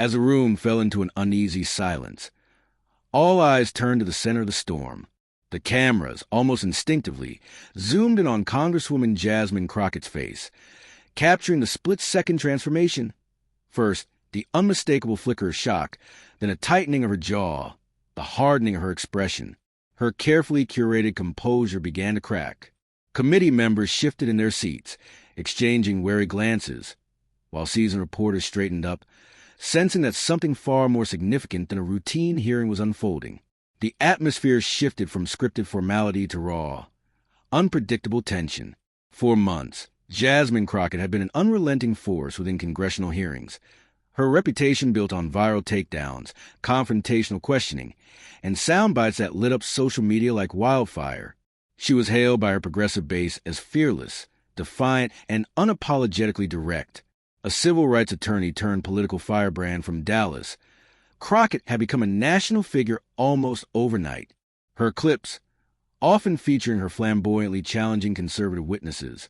As the room fell into an uneasy silence, all eyes turned to the center of the storm. The cameras, almost instinctively, zoomed in on Congresswoman Jasmine Crockett's face, capturing the split-second transformation. First, the unmistakable flicker of shock, then a tightening of her jaw, the hardening of her expression. Her carefully curated composure began to crack. Committee members shifted in their seats, exchanging wary glances, while seasoned reporters straightened up, sensing that something far more significant than a routine hearing was unfolding. The atmosphere shifted from scripted formality to raw, unpredictable tension. For months, Jasmine Crockett had been an unrelenting force within congressional hearings. Her reputation built on viral takedowns, confrontational questioning, and sound bites that lit up social media like wildfire. She was hailed by her progressive base as fearless, defiant, and unapologetically direct. A civil rights attorney turned political firebrand from Dallas, Crockett had become a national figure almost overnight. Her clips, often featuring her flamboyantly challenging conservative witnesses,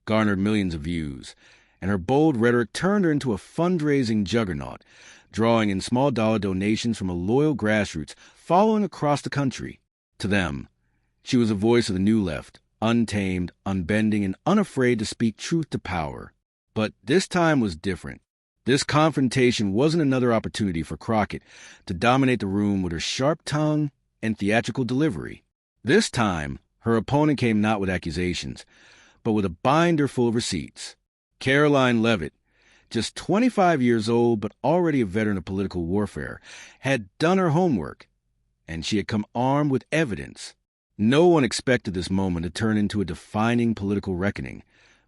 garnered millions of views, and her bold rhetoric turned her into a fundraising juggernaut, drawing in small-dollar donations from a loyal grassroots following across the country. To them, she was a voice of the new left, untamed, unbending, and unafraid to speak truth to power. But this time was different. This confrontation wasn't another opportunity for Crockett to dominate the room with her sharp tongue and theatrical delivery. This time, her opponent came not with accusations, but with a binder full of receipts. Karoline Leavitt, just 25 years old but already a veteran of political warfare, had done her homework, and she had come armed with evidence. No one expected this moment to turn into a defining political reckoning,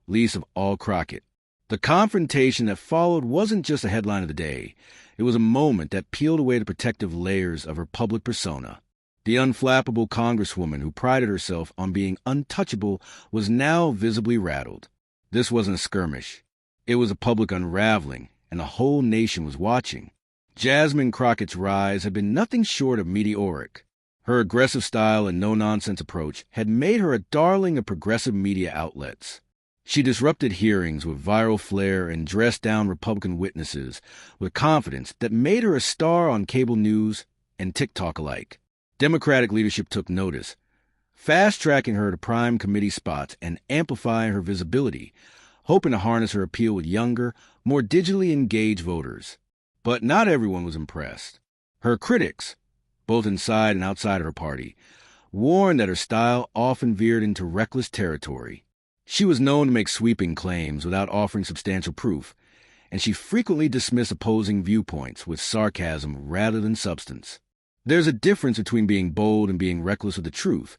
least of all Crockett. The confrontation that followed wasn't just a headline of the day. It was a moment that peeled away the protective layers of her public persona. The unflappable congresswoman who prided herself on being untouchable was now visibly rattled. This wasn't a skirmish. It was a public unraveling, and the whole nation was watching. Jasmine Crockett's rise had been nothing short of meteoric. Her aggressive style and no-nonsense approach had made her a darling of progressive media outlets. She disrupted hearings with viral flair and dressed down Republican witnesses with confidence that made her a star on cable news and TikTok alike. Democratic leadership took notice, fast-tracking her to prime committee spots and amplifying her visibility, hoping to harness her appeal with younger, more digitally engaged voters. But not everyone was impressed. Her critics, both inside and outside her party, warned that her style often veered into reckless territory. She was known to make sweeping claims without offering substantial proof, and she frequently dismissed opposing viewpoints with sarcasm rather than substance. There's a difference between being bold and being reckless with the truth,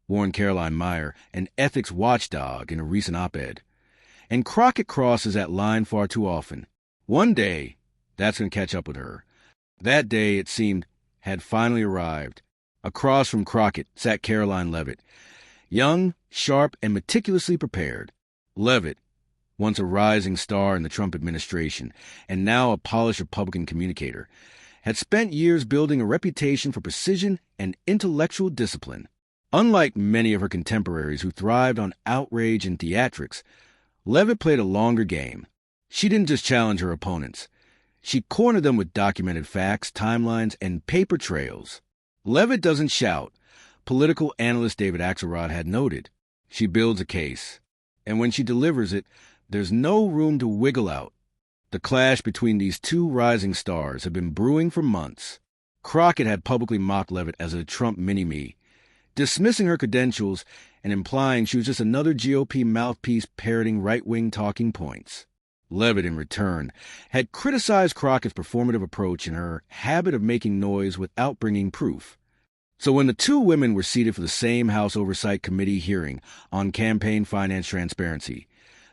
warned Caroline Meyer, an ethics watchdog, in a recent op-ed. And Crockett crosses that line far too often. One day, that's going to catch up with her. That day, it seemed, had finally arrived. Across from Crockett sat Karoline Leavitt, young, sharp, and meticulously prepared. Leavitt, once a rising star in the Trump administration and now a polished Republican communicator, had spent years building a reputation for precision and intellectual discipline. Unlike many of her contemporaries who thrived on outrage and theatrics, Leavitt played a longer game. She didn't just challenge her opponents. She cornered them with documented facts, timelines, and paper trails. Leavitt doesn't shout. Political analyst David Axelrod had noted. She builds a case, and when she delivers it, there's no room to wiggle out. The clash between these two rising stars had been brewing for months. Crockett had publicly mocked Leavitt as a Trump mini-me, dismissing her credentials and implying she was just another GOP mouthpiece parroting right-wing talking points. Leavitt, in return, had criticized Crockett's performative approach and her habit of making noise without bringing proof. So when the two women were seated for the same House Oversight Committee hearing on campaign finance transparency,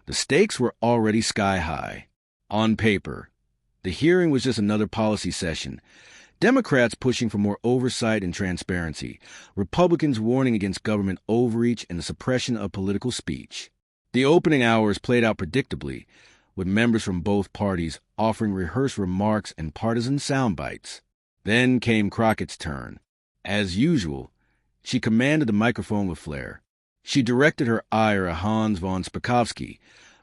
the stakes were already sky-high. On paper, the hearing was just another policy session. Democrats pushing for more oversight and transparency, Republicans warning against government overreach and the suppression of political speech. The opening hours played out predictably, with members from both parties offering rehearsed remarks and partisan sound bites. Then came Crockett's turn. As usual, she commanded the microphone with flair. She directed her ire at Hans von Spakovsky,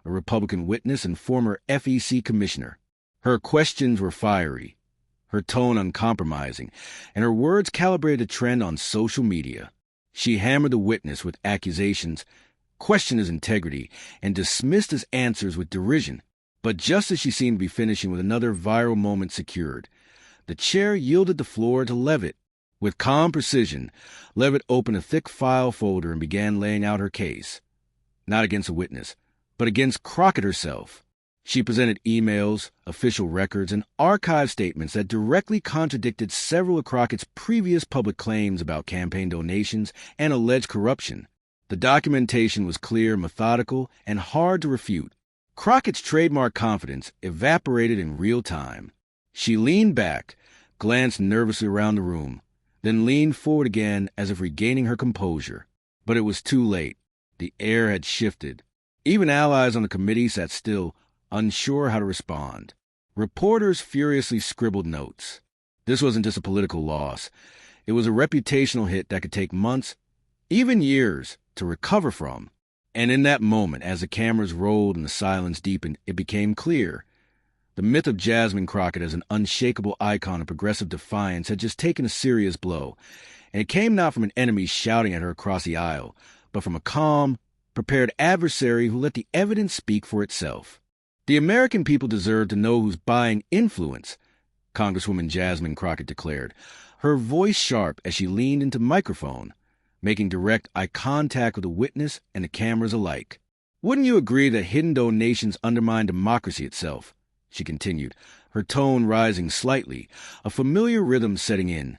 a Republican witness and former FEC commissioner. Her questions were fiery, her tone uncompromising, and her words calibrated a trend on social media. She hammered the witness with accusations, questioned his integrity, and dismissed his answers with derision. But just as she seemed to be finishing with another viral moment secured, the chair yielded the floor to Leavitt. With calm precision, Leavitt opened a thick file folder and began laying out her case. Not against a witness, but against Crockett herself. She presented emails, official records, and archive statements that directly contradicted several of Crockett's previous public claims about campaign donations and alleged corruption. The documentation was clear, methodical, and hard to refute. Crockett's trademark confidence evaporated in real time. She leaned back, glanced nervously around the room, then leaned forward again as if regaining her composure. But it was too late. The air had shifted. Even allies on the committee sat still, unsure how to respond. Reporters furiously scribbled notes. This wasn't just a political loss. It was a reputational hit that could take months, even years, to recover from. And in that moment, as the cameras rolled and the silence deepened, it became clear. The myth of Jasmine Crockett as an unshakable icon of progressive defiance had just taken a serious blow, and it came not from an enemy shouting at her across the aisle, but from a calm, prepared adversary who let the evidence speak for itself. The American people deserve to know who's buying influence, Congresswoman Jasmine Crockett declared, her voice sharp as she leaned into microphone, making direct eye contact with the witness and the cameras alike. Wouldn't you agree that hidden donations undermine democracy itself? She continued, her tone rising slightly, a familiar rhythm setting in,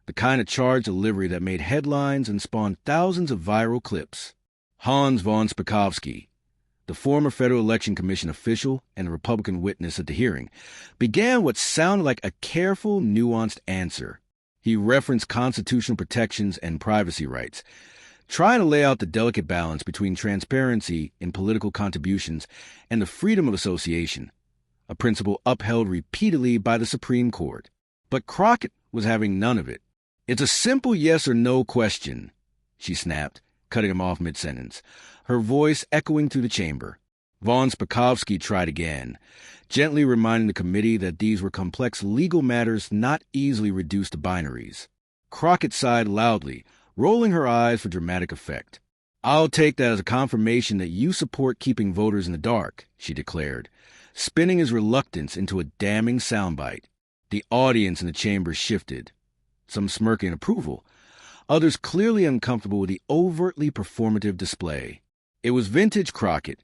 the kind of charged delivery that made headlines and spawned thousands of viral clips. Hans von Spakovsky, the former Federal Election Commission official and a Republican witness at the hearing, began what sounded like a careful, nuanced answer. He referenced constitutional protections and privacy rights, trying to lay out the delicate balance between transparency in political contributions and the freedom of association, a principle upheld repeatedly by the Supreme Court. But Crockett was having none of it. "It's a simple yes or no question," she snapped, cutting him off mid-sentence, her voice echoing through the chamber. Von Spakovsky tried again, gently reminding the committee that these were complex legal matters not easily reduced to binaries. Crockett sighed loudly, rolling her eyes for dramatic effect. "I'll take that as a confirmation that you support keeping voters in the dark," she declared, spinning his reluctance into a damning soundbite. The audience in the chamber shifted, some smirking approval, others clearly uncomfortable with the overtly performative display. It was vintage Crockett,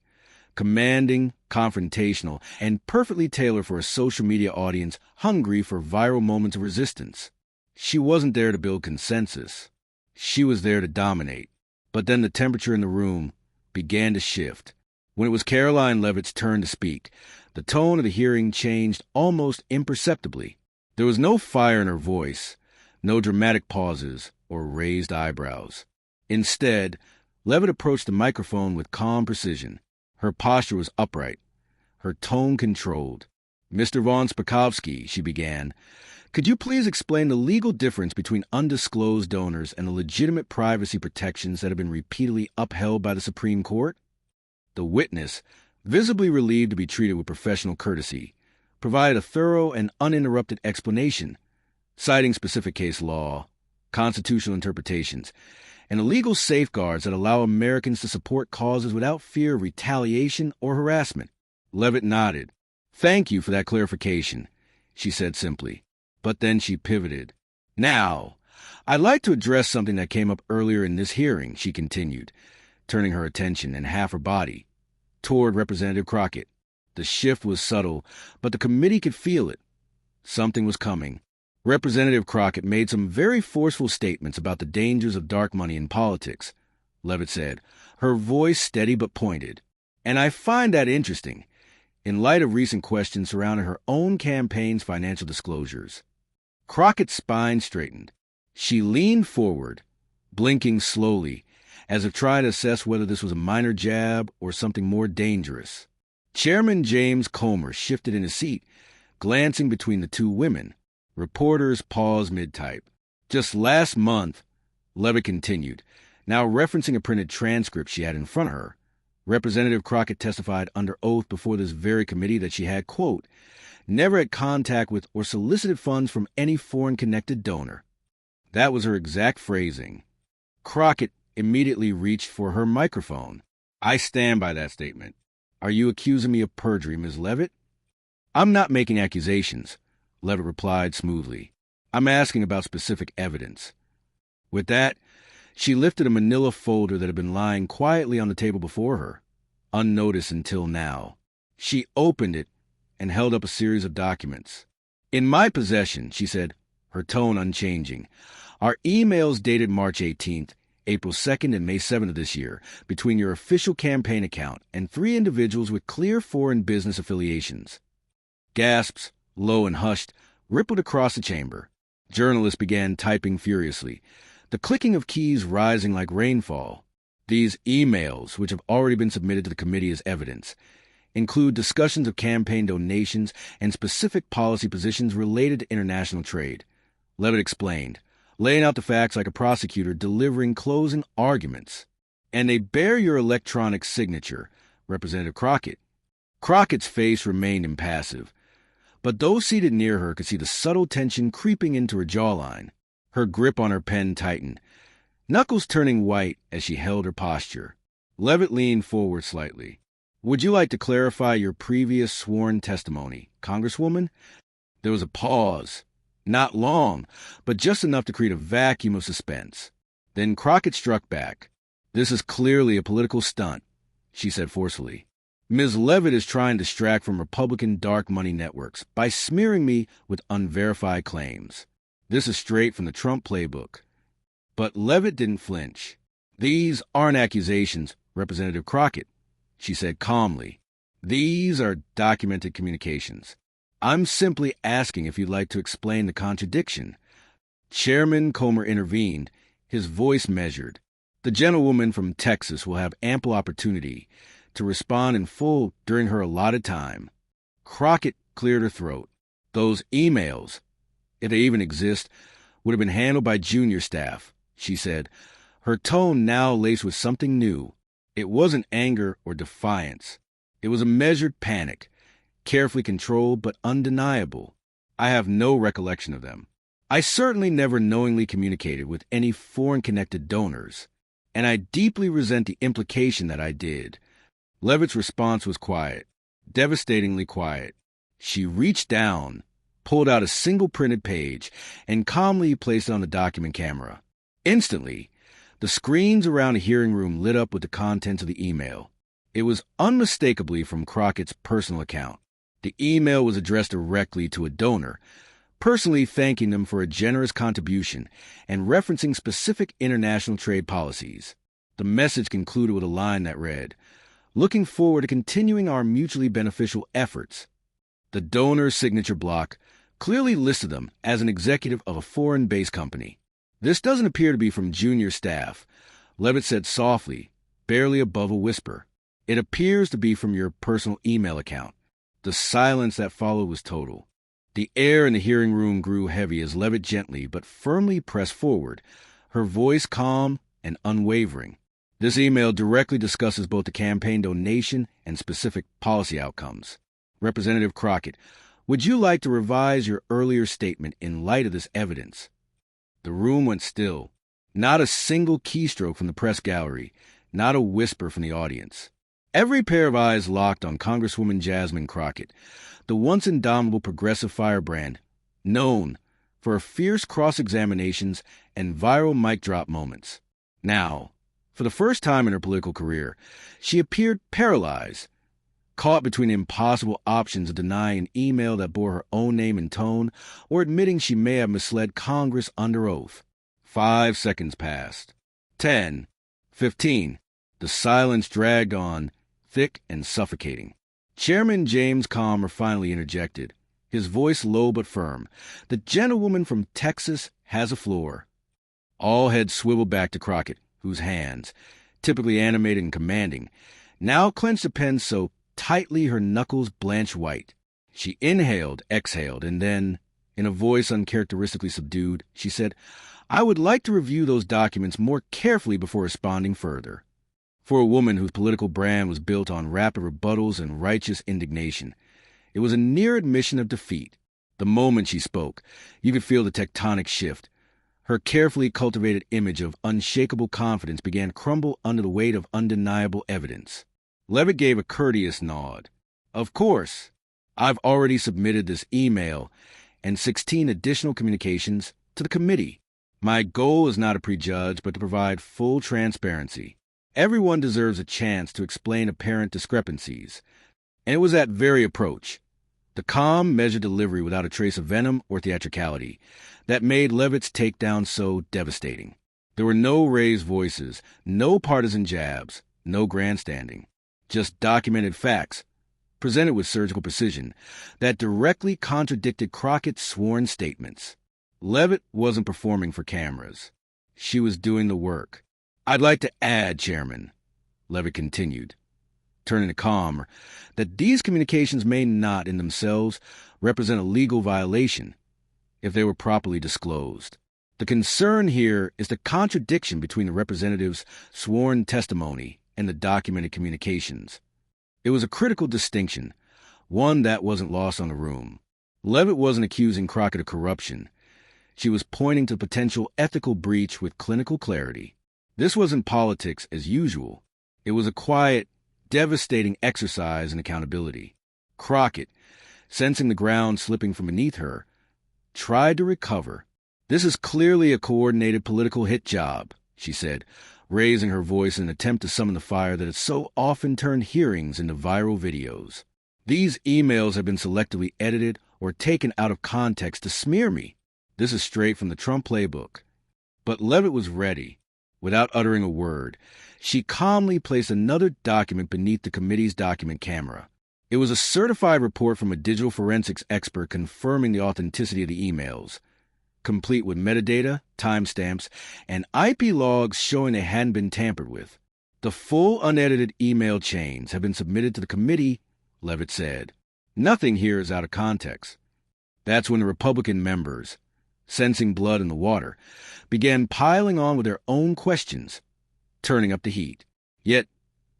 commanding, confrontational, and perfectly tailored for a social media audience hungry for viral moments of resistance. She wasn't there to build consensus. She was there to dominate. But then the temperature in the room began to shift. When it was Karoline Leavitt's turn to speak, the tone of the hearing changed almost imperceptibly. There was no fire in her voice, no dramatic pauses or raised eyebrows. Instead, Leavitt approached the microphone with calm precision. Her posture was upright, her tone controlled. "Mr. von Spakovsky," she began, "could you please explain the legal difference between undisclosed donors and the legitimate privacy protections that have been repeatedly upheld by the Supreme Court?" The witness, visibly relieved to be treated with professional courtesy, provided a thorough and uninterrupted explanation, citing specific case law, constitutional interpretations, and the legal safeguards that allow Americans to support causes without fear of retaliation or harassment. Leavitt nodded. "Thank you for that clarification," she said simply. But then she pivoted. "Now, I'd like to address something that came up earlier in this hearing," she continued, turning her attention and half her body toward Representative Crockett. The shift was subtle, but the committee could feel it. Something was coming. Representative Crockett made some very forceful statements about the dangers of dark money in politics, Leavitt said, her voice steady but pointed. "And I find that interesting, in light of recent questions surrounding her own campaign's financial disclosures." Crockett's spine straightened. She leaned forward, blinking slowly, as if trying to assess whether this was a minor jab or something more dangerous. Chairman James Comer shifted in his seat, glancing between the two women. Reporters paused mid-type. "Just last month," Leavitt continued, now referencing a printed transcript she had in front of her, Representative Crockett testified under oath before this very committee that she had, quote, never had contact with or solicited funds from any foreign-connected donor. That was her exact phrasing. Crockett immediately reached for her microphone. I stand by that statement. Are you accusing me of perjury, Ms. Leavitt? I'm not making accusations, Leavitt replied smoothly. I'm asking about specific evidence. With that, she lifted a manila folder that had been lying quietly on the table before her, unnoticed until now. She opened it and held up a series of documents. In my possession, she said, her tone unchanging, are emails dated March 18th, April 2nd, and May 7th of this year between your official campaign account and 3 individuals with clear foreign business affiliations. Gasps, low and hushed, rippled across the chamber. Journalists began typing furiously, the clicking of keys rising like rainfall. These emails, which have already been submitted to the committee as evidence, include discussions of campaign donations and specific policy positions related to international trade. Leavitt explained, laying out the facts like a prosecutor delivering closing arguments. And they bear your electronic signature, Representative Crockett. Crockett's face remained impassive, but those seated near her could see the subtle tension creeping into her jawline. Her grip on her pen tightened, knuckles turning white as she held her posture. Leavitt leaned forward slightly. Would you like to clarify your previous sworn testimony, Congresswoman? There was a pause. Not long, but just enough to create a vacuum of suspense. Then Crockett struck back. This is clearly a political stunt, she said forcefully. Ms. Leavitt is trying to distract from Republican dark money networks by smearing me with unverified claims. This is straight from the Trump playbook. But Leavitt didn't flinch. These aren't accusations, Representative Crockett, she said calmly. These are documented communications. I'm simply asking if you'd like to explain the contradiction. Chairman Comer intervened, his voice measured. The gentlewoman from Texas will have ample opportunity to respond in full during her allotted time. Crockett cleared her throat. Those emails, if they even exist, would have been handled by junior staff, she said, her tone now laced with something new. It wasn't anger or defiance. It was a measured panic, carefully controlled but undeniable. I have no recollection of them. I certainly never knowingly communicated with any foreign-connected donors, and I deeply resent the implication that I did. Leavitt's response was quiet, devastatingly quiet. She reached down, pulled out a single printed page, and calmly placed it on the document camera. Instantly, the screens around the hearing room lit up with the contents of the email. It was unmistakably from Crockett's personal account. The email was addressed directly to a donor, personally thanking them for a generous contribution and referencing specific international trade policies. The message concluded with a line that read, "Looking forward to continuing our mutually beneficial efforts." The donor's signature block clearly listed them as an executive of a foreign-based company. This doesn't appear to be from junior staff, Leavitt said softly, barely above a whisper. It appears to be from your personal email account. The silence that followed was total. The air in the hearing room grew heavy as Leavitt gently but firmly pressed forward, her voice calm and unwavering. This email directly discusses both the campaign donation and specific policy outcomes. Representative Crockett, would you like to revise your earlier statement in light of this evidence? The room went still. Not a single keystroke from the press gallery, not a whisper from the audience. Every pair of eyes locked on Congresswoman Jasmine Crockett, the once indomitable progressive firebrand, known for her fierce cross-examinations and viral mic drop moments. Now, for the first time in her political career, she appeared paralyzed, caught between impossible options of denying an email that bore her own name and tone or admitting she may have misled Congress under oath. 5 seconds passed. 10. 15. The silence dragged on, thick and suffocating. Chairman James Comer finally interjected, his voice low but firm. The gentlewoman from Texas has a floor. All heads swiveled back to Crockett, whose hands, typically animated and commanding, now clenched the pen so tightly her knuckles blanched white. She inhaled, exhaled, and then, in a voice uncharacteristically subdued, she said, "I would like to review those documents more carefully before responding further." For a woman whose political brand was built on rapid rebuttals and righteous indignation, it was a near admission of defeat. The moment she spoke, you could feel the tectonic shift. Her carefully cultivated image of unshakable confidence began to crumble under the weight of undeniable evidence. Leavitt gave a courteous nod. Of course, I've already submitted this email and 16 additional communications to the committee. My goal is not to prejudge, but to provide full transparency. Everyone deserves a chance to explain apparent discrepancies. And it was that very approach, the calm, measured delivery without a trace of venom or theatricality, that made Leavitt's takedown so devastating. There were no raised voices, no partisan jabs, no grandstanding. Just documented facts, presented with surgical precision, that directly contradicted Crockett's sworn statements. Leavitt wasn't performing for cameras. She was doing the work. I'd like to add, Chairman, Leavitt continued, turning to calm, that these communications may not in themselves represent a legal violation if they were properly disclosed. The concern here is the contradiction between the representative's sworn testimony and the documented communications. It was a critical distinction, one that wasn't lost on the room. Leavitt wasn't accusing Crockett of corruption. She was pointing to potential ethical breach with clinical clarity. This wasn't politics as usual. It was a quiet, devastating exercise in accountability. Crockett, sensing the ground slipping from beneath her, tried to recover. This is clearly a coordinated political hit job, she said, raising her voice in an attempt to summon the fire that has so often turned hearings into viral videos. These emails have been selectively edited or taken out of context to smear me. This is straight from the Trump playbook. But Leavitt was ready. Without uttering a word, she calmly placed another document beneath the committee's document camera. It was a certified report from a digital forensics expert confirming the authenticity of the emails, complete with metadata, timestamps, and IP logs showing they hadn't been tampered with. The full unedited email chains have been submitted to the committee, Leavitt said. Nothing here is out of context. That's when the Republican members, sensing blood in the water, began piling on with their own questions, turning up the heat. Yet,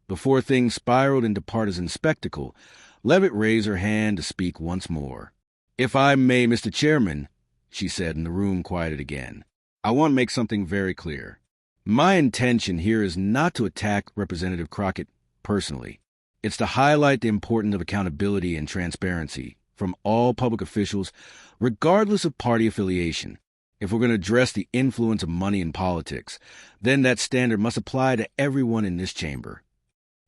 before things spiraled into partisan spectacle, Leavitt raised her hand to speak once more. If I may, Mr. Chairman, she said, and the room quieted again, I want to make something very clear. My intention here is not to attack Representative Crockett personally. It's to highlight the importance of accountability and transparency from all public officials, regardless of party affiliation. If we're going to address the influence of money in politics, then that standard must apply to everyone in this chamber.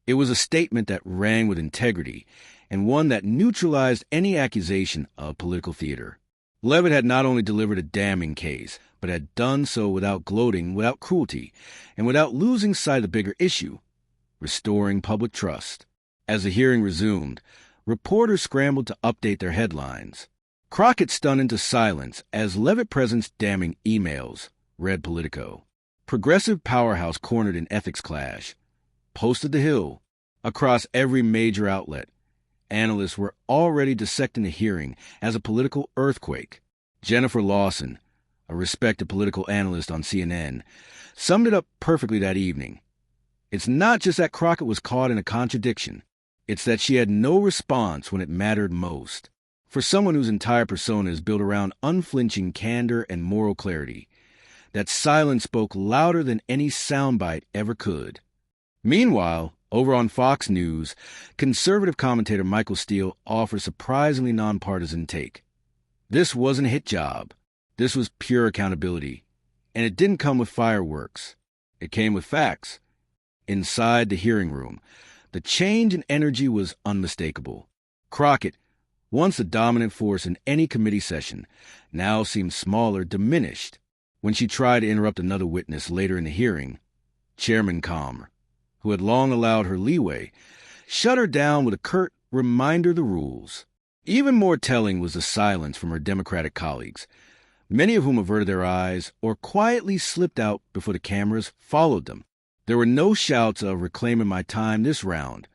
It was a statement that rang with integrity, and one that neutralized any accusation of political theater. Leavitt had not only delivered a damning case, but had done so without gloating, without cruelty, and without losing sight of the bigger issue, restoring public trust. As the hearing resumed, reporters scrambled to update their headlines. Crockett stunned into silence as Leavitt presents damning emails, read Politico. Progressive powerhouse cornered in ethics clash. Posted the Hill. Across every major outlet, analysts were already dissecting the hearing as a political earthquake. Jennifer Lawson, a respected political analyst on CNN, summed it up perfectly that evening. It's not just that Crockett was caught in a contradiction. It's that she had no response when it mattered most. For someone whose entire persona is built around unflinching candor and moral clarity, that silence spoke louder than any soundbite ever could. Meanwhile, over on Fox News, conservative commentator Michael Steele offers a surprisingly nonpartisan take. This wasn't a hit job. This was pure accountability. And it didn't come with fireworks. It came with facts. Inside the hearing room, the change in energy was unmistakable. Crockett, once a dominant force in any committee session, now seemed smaller, diminished. When she tried to interrupt another witness later in the hearing, Chairman Comr, who had long allowed her leeway, shut her down with a curt reminder of the rules. Even more telling was the silence from her Democratic colleagues, many of whom averted their eyes or quietly slipped out before the cameras followed them. There were no shouts of reclaiming my time this round,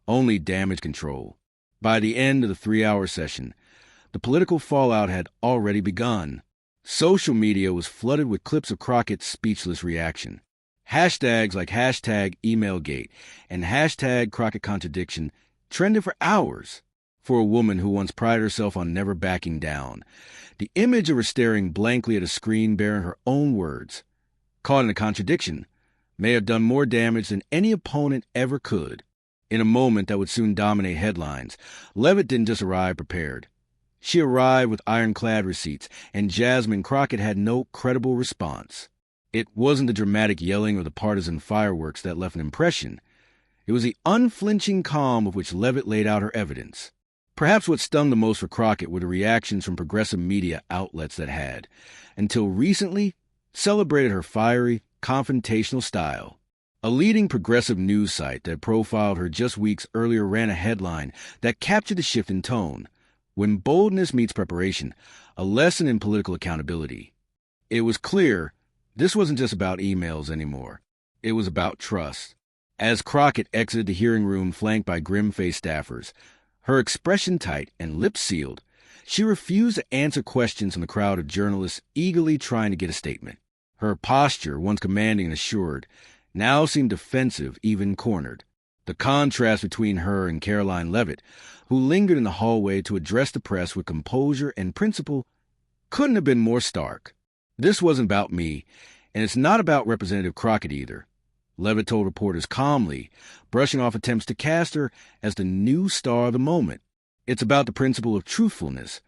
only damage control. By the end of the 3-hour session, the political fallout had already begun. Social media was flooded with clips of Crockett's speechless reaction. Hashtags like hashtag emailgate and hashtag Crockett contradiction trended for hours for a woman who once prided herself on never backing down. The image of her staring blankly at a screen bearing her own words, caught in a contradiction, may have done more damage than any opponent ever could. In a moment that would soon dominate headlines, Leavitt didn't just arrive prepared. She arrived with ironclad receipts, and Jasmine Crockett had no credible response. It wasn't the dramatic yelling or the partisan fireworks that left an impression. It was the unflinching calm with which Leavitt laid out her evidence. Perhaps what stung the most for Crockett were the reactions from progressive media outlets that had, until recently, celebrated her fiery, confrontational style. A leading progressive news site that profiled her just weeks earlier ran a headline that captured the shift in tone. When boldness meets preparation, a lesson in political accountability. It was clear this wasn't just about emails anymore. It was about trust. As Crockett exited the hearing room flanked by grim-faced staffers, her expression tight and lips sealed, she refused to answer questions from the crowd of journalists eagerly trying to get a statement. Her posture, once commanding and assured, now seemed defensive, even cornered. The contrast between her and Karoline Leavitt, who lingered in the hallway to address the press with composure and principle, couldn't have been more stark. This wasn't about me, and it's not about Representative Crockett either, Leavitt told reporters calmly, brushing off attempts to cast her as the new star of the moment. It's about the principle of truthfulness,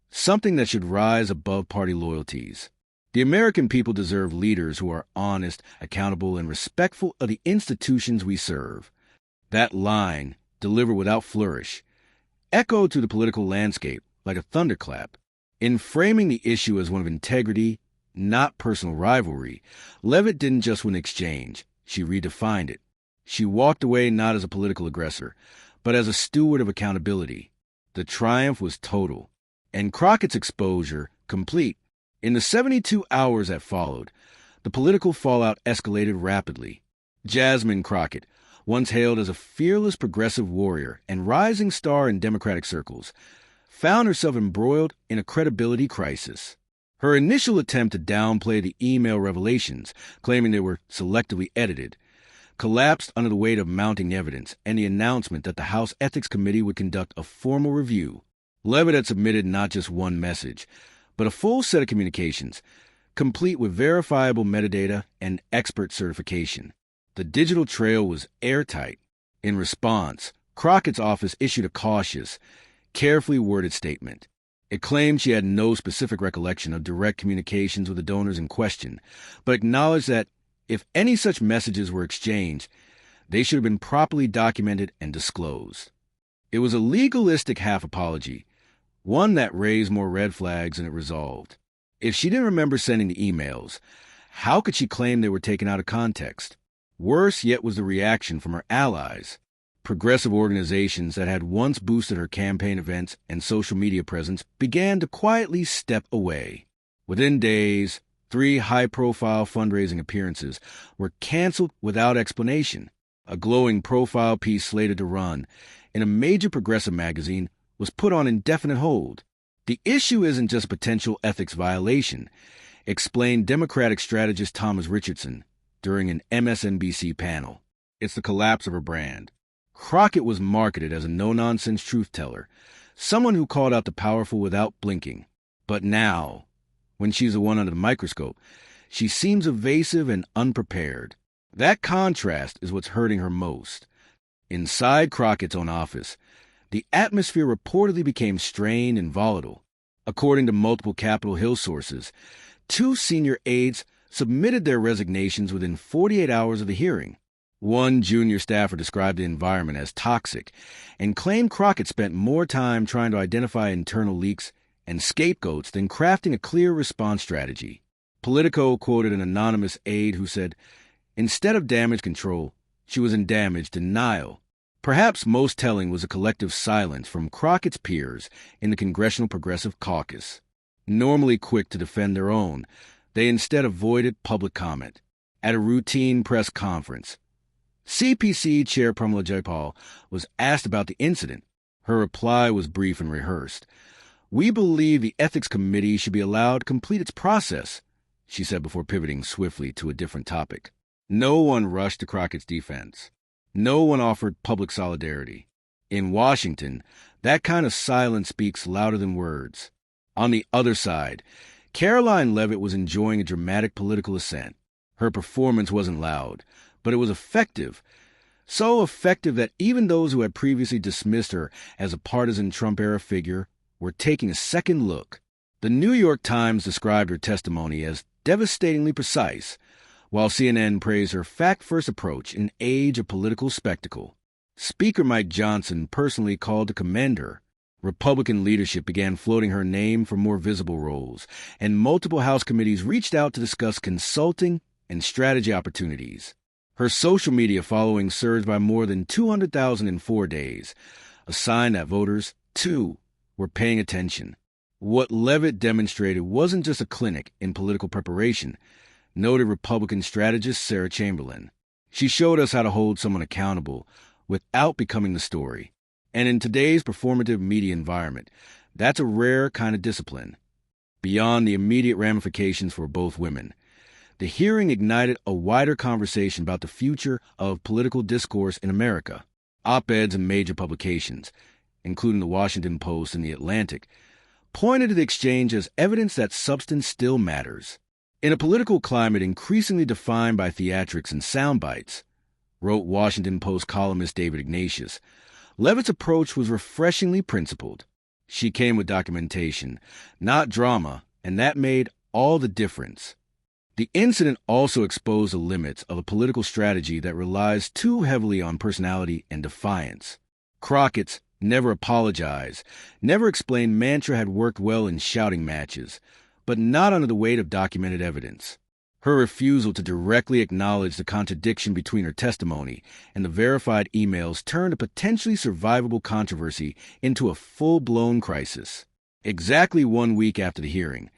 something that should rise above party loyalties. The American people deserve leaders who are honest, accountable, and respectful of the institutions we serve. That line, delivered without flourish, echoed through the political landscape like a thunderclap. In framing the issue as one of integrity, not personal rivalry, Leavitt didn't just win exchange. She redefined it. She walked away not as a political aggressor, but as a steward of accountability. The triumph was total, and Crockett's exposure complete. In the 72 hours that followed, the political fallout escalated rapidly. Jasmine Crockett, once hailed as a fearless progressive warrior and rising star in Democratic circles, found herself embroiled in a credibility crisis. Her initial attempt to downplay the email revelations, claiming they were selectively edited, collapsed under the weight of mounting evidence and the announcement that the House Ethics Committee would conduct a formal review. Leavitt had submitted not just one message, but a full set of communications, complete with verifiable metadata and expert certification. The digital trail was airtight. In response, Crockett's office issued a cautious, carefully worded statement. It claimed she had no specific recollection of direct communications with the donors in question, but acknowledged that if any such messages were exchanged, they should have been properly documented and disclosed. It was a legalistic half-apology, one that raised more red flags than it resolved. If she didn't remember sending the emails, how could she claim they were taken out of context? Worse yet was the reaction from her allies. Progressive organizations that had once boosted her campaign events and social media presence began to quietly step away. Within days, 3 high-profile fundraising appearances were canceled without explanation. A glowing profile piece slated to run in a major progressive magazine was put on indefinite hold. The issue isn't just a potential ethics violation, explained Democratic strategist Thomas Richardson during an MSNBC panel. It's the collapse of her brand. Crockett was marketed as a no-nonsense truth-teller, someone who called out the powerful without blinking. But now, when she's the one under the microscope, she seems evasive and unprepared. That contrast is what's hurting her most. Inside Crockett's own office, the atmosphere reportedly became strained and volatile. According to multiple Capitol Hill sources, 2 senior aides submitted their resignations within 48 hours of the hearing. One junior staffer described the environment as toxic and claimed Crockett spent more time trying to identify internal leaks and scapegoats than crafting a clear response strategy. Politico quoted an anonymous aide who said, instead of damage control, she was in damage denial. Perhaps most telling was a collective silence from Crockett's peers in the Congressional Progressive Caucus. Normally quick to defend their own, they instead avoided public comment. At a routine press conference, CPC Chair Pramila Jayapal was asked about the incident. Her reply was brief and rehearsed. We believe the Ethics Committee should be allowed to complete its process, she said before pivoting swiftly to a different topic. No one rushed to Crockett's defense. No one offered public solidarity. In Washington, that kind of silence speaks louder than words. On the other side, Karoline Leavitt was enjoying a dramatic political ascent. Her performance wasn't loud, but it was effective. So effective that even those who had previously dismissed her as a partisan Trump-era figure were taking a second look. The New York Times described her testimony as devastatingly precise, while CNN praised her fact-first approach in an age of political spectacle. Speaker Mike Johnson personally called to commend her. Republican leadership began floating her name for more visible roles, and multiple House committees reached out to discuss consulting and strategy opportunities. Her social media following surged by more than 200,000 in 4 days, a sign that voters, too, were paying attention. What Leavitt demonstrated wasn't just a clinic in political preparation, noted Republican strategist Sarah Chamberlain. She showed us how to hold someone accountable without becoming the story. And in today's performative media environment, that's a rare kind of discipline. Beyond the immediate ramifications for both women, the hearing ignited a wider conversation about the future of political discourse in America. Op-eds in major publications, including the Washington Post and the Atlantic, pointed to the exchange as evidence that substance still matters. In a political climate increasingly defined by theatrics and sound bites, wrote Washington Post columnist David Ignatius, Leavitt's approach was refreshingly principled. She came with documentation, not drama, and that made all the difference. The incident also exposed the limits of a political strategy that relies too heavily on personality and defiance. Crockett's never apologize, never explain mantra had worked well in shouting matches, but not under the weight of documented evidence. Her refusal to directly acknowledge the contradiction between her testimony and the verified emails turned a potentially survivable controversy into a full-blown crisis. Exactly 1 week after the hearing,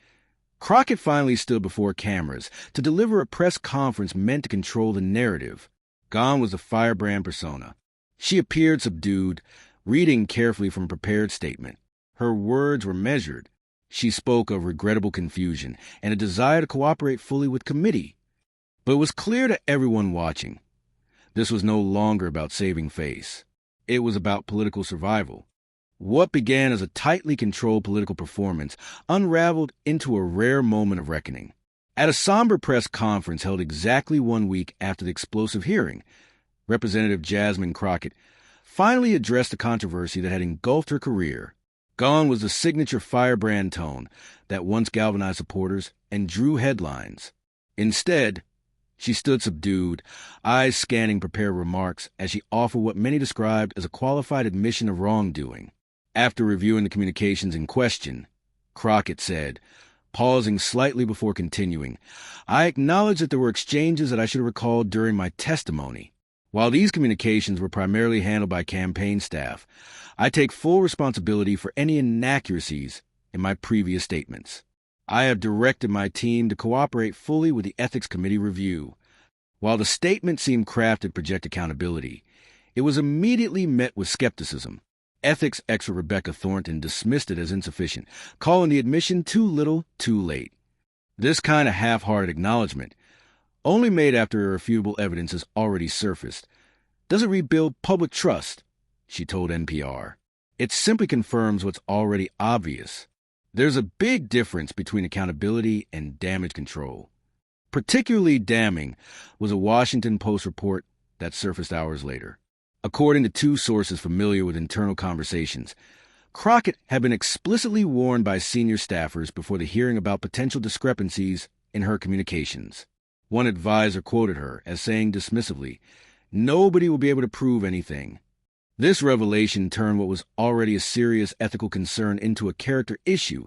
Crockett finally stood before cameras to deliver a press conference meant to control the narrative. Gone was the firebrand persona. She appeared subdued, reading carefully from a prepared statement. Her words were measured. She spoke of regrettable confusion and a desire to cooperate fully with committee. But it was clear to everyone watching. This was no longer about saving face. It was about political survival. What began as a tightly controlled political performance unraveled into a rare moment of reckoning. At a somber press conference held exactly 1 week after the explosive hearing, Representative Jasmine Crockett finally addressed the controversy that had engulfed her career. Gone was the signature firebrand tone that once galvanized supporters and drew headlines. Instead, she stood subdued, eyes scanning prepared remarks as she offered what many described as a qualified admission of wrongdoing. After reviewing the communications in question, Crockett said, pausing slightly before continuing, "I acknowledge that there were exchanges that I should have recalled during my testimony. While these communications were primarily handled by campaign staff, I take full responsibility for any inaccuracies in my previous statements. I have directed my team to cooperate fully with the Ethics Committee review. While the statement seemed crafted to project accountability, it was immediately met with skepticism. Ethics expert Rebecca Thornton dismissed it as insufficient, calling the admission too little, too late. This kind of half-hearted acknowledgement, only made after irrefutable evidence has already surfaced, doesn't rebuild public trust, she told NPR. It simply confirms what's already obvious. There's a big difference between accountability and damage control. Particularly damning was a Washington Post report that surfaced hours later. According to two sources familiar with internal conversations, Crockett had been explicitly warned by senior staffers before the hearing about potential discrepancies in her communications. One advisor quoted her as saying dismissively, "Nobody will be able to prove anything." This revelation turned what was already a serious ethical concern into a character issue,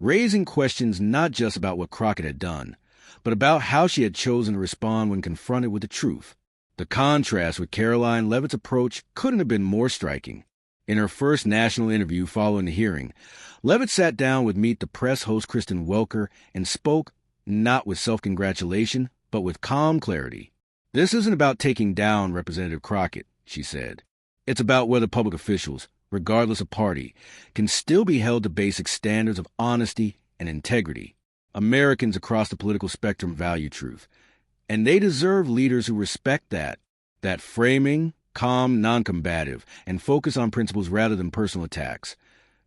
raising questions not just about what Crockett had done, but about how she had chosen to respond when confronted with the truth. The contrast with Karoline Leavitt's approach couldn't have been more striking. In her first national interview following the hearing, Leavitt sat down with Meet the Press host Kristen Welker and spoke not with self-congratulation, but with calm clarity. "This isn't about taking down Representative Crockett," she said. "It's about whether public officials, regardless of party, can still be held to basic standards of honesty and integrity. Americans across the political spectrum value truth, And they deserve leaders who respect that framing, calm, non-combative, and focus on principles rather than personal attacks,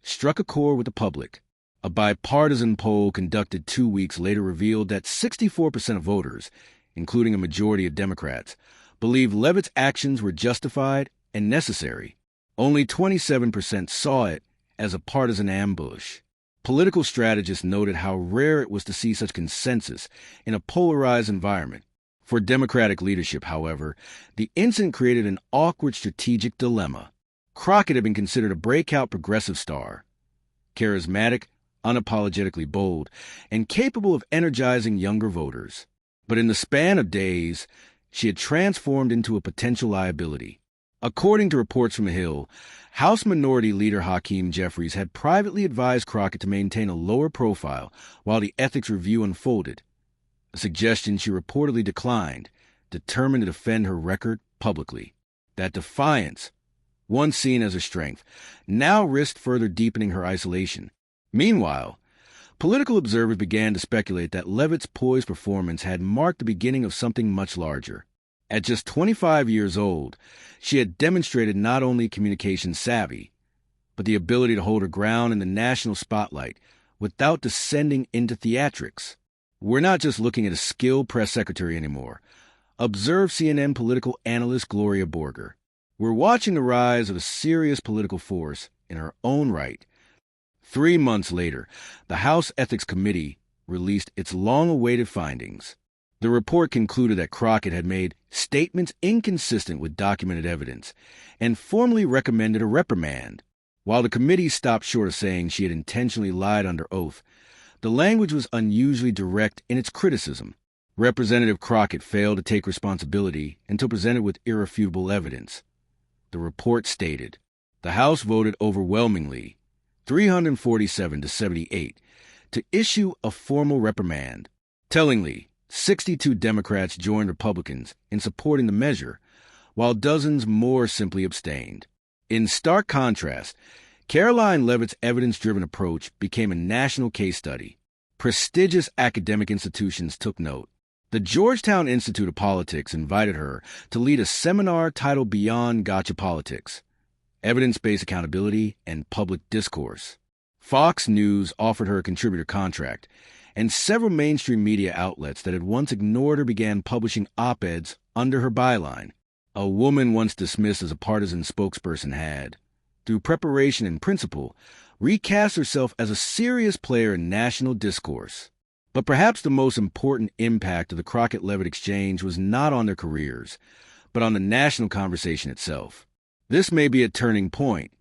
struck a chord with the public. A bipartisan poll conducted 2 weeks later revealed that 64% of voters, including a majority of Democrats, believed Leavitt's actions were justified and necessary. Only 27% saw it as a partisan ambush. Political strategists noted how rare it was to see such consensus in a polarized environment. For Democratic leadership, however, the incident created an awkward strategic dilemma. Crockett had been considered a breakout progressive star, charismatic, unapologetically bold, and capable of energizing younger voters. But in the span of days, she had transformed into a potential liability. According to reports from the Hill, House Minority Leader Hakeem Jeffries had privately advised Crockett to maintain a lower profile while the ethics review unfolded, a suggestion she reportedly declined, determined to defend her record publicly. That defiance, once seen as a strength, now risked further deepening her isolation. Meanwhile, political observers began to speculate that Leavitt's poised performance had marked the beginning of something much larger. At just 25 years old, she had demonstrated not only communication savvy, but the ability to hold her ground in the national spotlight without descending into theatrics. We're not just looking at a skilled press secretary anymore. Observe CNN political analyst Gloria Borger. We're watching the rise of a serious political force in her own right. 3 months later, the House Ethics Committee released its long-awaited findings. The report concluded that Crockett had made statements inconsistent with documented evidence and formally recommended a reprimand. While the committee stopped short of saying she had intentionally lied under oath, the language was unusually direct in its criticism. Representative Crockett failed to take responsibility until presented with irrefutable evidence. The report stated, the House voted overwhelmingly, 347 to 78, to issue a formal reprimand. Tellingly, 62 Democrats joined Republicans in supporting the measure, while dozens more simply abstained. In stark contrast, Karoline Leavitt's evidence-driven approach became a national case study. Prestigious academic institutions took note. The Georgetown Institute of Politics invited her to lead a seminar titled Beyond Gotcha Politics, Evidence-Based Accountability and Public Discourse. Fox News offered her a contributor contract, and several mainstream media outlets that had once ignored her began publishing op-eds under her byline. A woman once dismissed as a partisan spokesperson had, through preparation and principle, recast herself as a serious player in national discourse. But perhaps the most important impact of the Crockett-Leavitt exchange was not on their careers, but on the national conversation itself. This may be a turning point,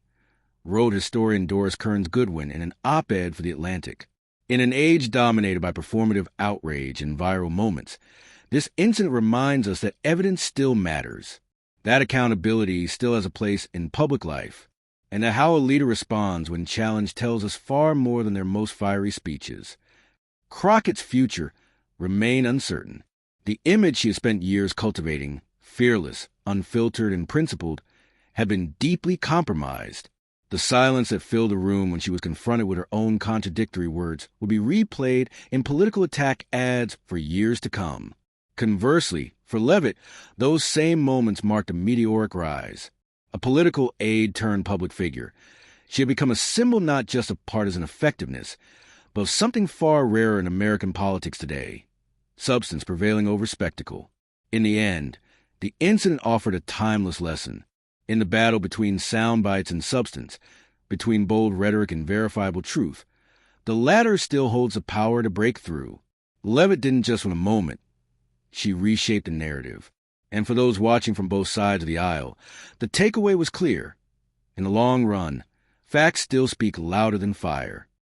wrote historian Doris Kearns Goodwin in an op-ed for The Atlantic. In an age dominated by performative outrage and viral moments, this incident reminds us that evidence still matters, that accountability still has a place in public life, and that how a leader responds when challenged tells us far more than their most fiery speeches. Crockett's future remained uncertain. The image she had spent years cultivating, fearless, unfiltered, and principled, had been deeply compromised. The silence that filled the room when she was confronted with her own contradictory words would be replayed in political attack ads for years to come. Conversely, for Leavitt, those same moments marked a meteoric rise. A political aide turned public figure, she had become a symbol not just of partisan effectiveness, but of something far rarer in American politics today: substance prevailing over spectacle. In the end, the incident offered a timeless lesson. In the battle between sound bites and substance, between bold rhetoric and verifiable truth, the latter still holds the power to break through. Leavitt didn't just win a moment. She reshaped the narrative. And for those watching from both sides of the aisle, the takeaway was clear. In the long run, facts still speak louder than fire.